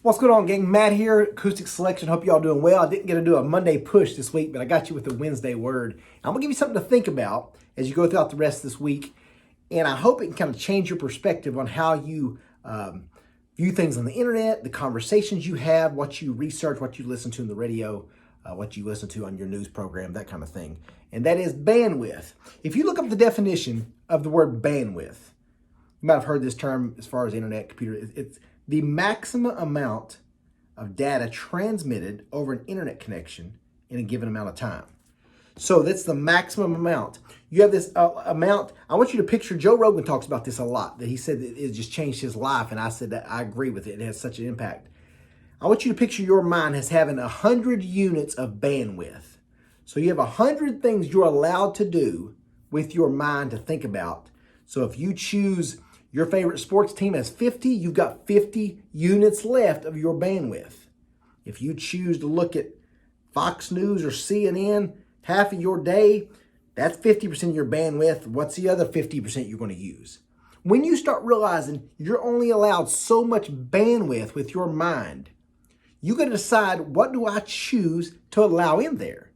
What's going on, gang? Matt here, Acoustic Selection. Hope y'all doing well. I didn't get to do a Monday push this week, but I got you with a Wednesday word. I'm going to give you something to think about as you go throughout the rest of this week, and I hope it can kind of change your perspective on how you view things on the internet, the conversations you have, what you research, what you listen to in the radio, what you listen to on your news program, that kind of thing. And that is bandwidth. If you look up the definition of the word bandwidth, you might have heard this term as far as internet, computer. It's the maximum amount of data transmitted over an internet connection in a given amount of time. So that's the maximum amount. You have this amount. I want you to picture, Joe Rogan talks about this a lot, that he said that it just changed his life. And I said that I agree with it. It has such an impact. I want you to picture your mind as having 100 units of bandwidth. So you have 100 things you're allowed to do with your mind to think about. So if you choose your favorite sports team has 50, you've got 50 units left of your bandwidth. If you choose to look at Fox News or CNN half of your day, that's 50% of your bandwidth. What's the other 50% you're going to use? When you start realizing you're only allowed so much bandwidth with your mind, you got to decide, what do I choose to allow in there?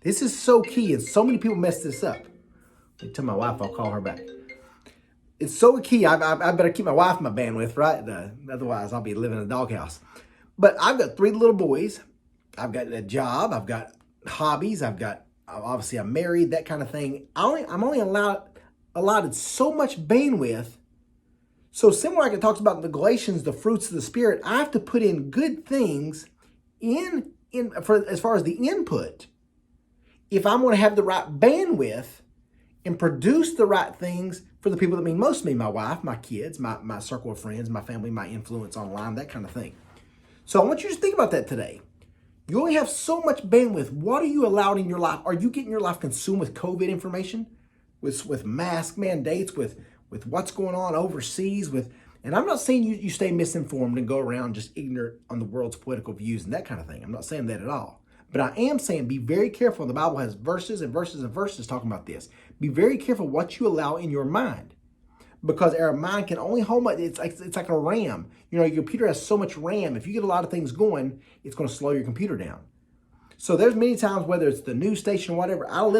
This is so key, and so many people mess this up. Let me tell my wife I'll call her back. It's so key. I better keep my wife in my bandwidth, right? Otherwise, I'll be living in a doghouse. But I've got 3 little boys. I've got a job. I've got hobbies. Obviously, I'm married, that kind of thing. I'm only allotted so much bandwidth. So similar, like it talks about in the Galatians, the fruits of the Spirit, I have to put in good things as far as the input. If I'm going to have the right bandwidth and produce the right things for the people that mean most to me, my wife, my kids, my circle of friends, my family, my influence online, that kind of thing. So I want you to think about that today. You only have so much bandwidth. What are you allowed in your life? Are you getting your life consumed with COVID information, with mask mandates, with what's going on overseas? And I'm not saying you stay misinformed and go around just ignorant on the world's political views and that kind of thing. I'm not saying that at all. But I am saying be very careful. The Bible has verses and verses and verses talking about this. Be very careful what you allow in your mind, because our mind can only hold much. It's like a RAM. You know, your computer has so much RAM. If you get a lot of things going, it's going to slow your computer down. So there's many times, whether it's the news station or whatever, I'll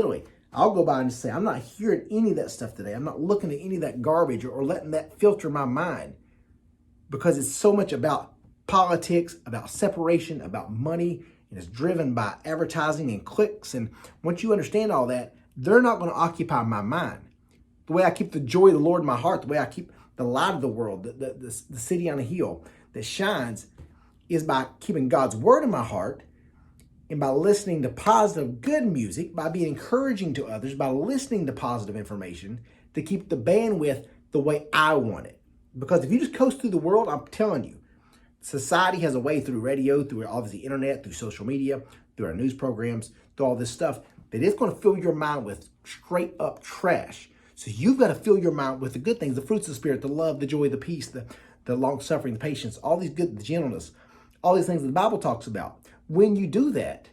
go by and just say, I'm not hearing any of that stuff today. I'm not looking at any of that garbage or letting that filter my mind, because it's so much about politics, about separation, about money. And it's driven by advertising and clicks. And once you understand all that, they're not going to occupy my mind. The way I keep the joy of the Lord in my heart, the way I keep the light of the world, the city on a hill that shines, is by keeping God's word in my heart, and by listening to positive, good music, by being encouraging to others, by listening to positive information, to keep the bandwidth the way I want it. Because if you just coast through the world, I'm telling you, society has a way through radio, through obviously internet, through social media, through our news programs, through all this stuff, that it's going to fill your mind with straight up trash. So you've got to fill your mind with the good things, the fruits of the Spirit, the love, the joy, the peace, the long suffering, the patience, all these good, the gentleness, all these things that the Bible talks about. When you do that,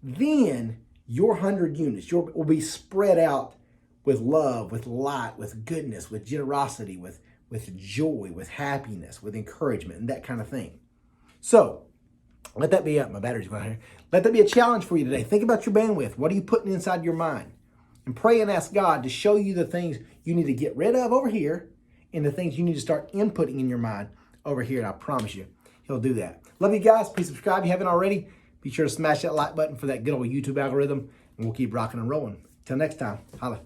then your 100 units will be spread out with love, with light, with goodness, with generosity, with joy, with happiness, with encouragement, and that kind of thing. So let that be my battery's going here. Let that be a challenge for you today. Think about your bandwidth. What are you putting inside your mind? And pray and ask God to show you the things you need to get rid of over here and the things you need to start inputting in your mind over here. And I promise you, He'll do that. Love you guys. Please subscribe if you haven't already. Be sure to smash that like button for that good old YouTube algorithm, and we'll keep rocking and rolling. Till next time, holla.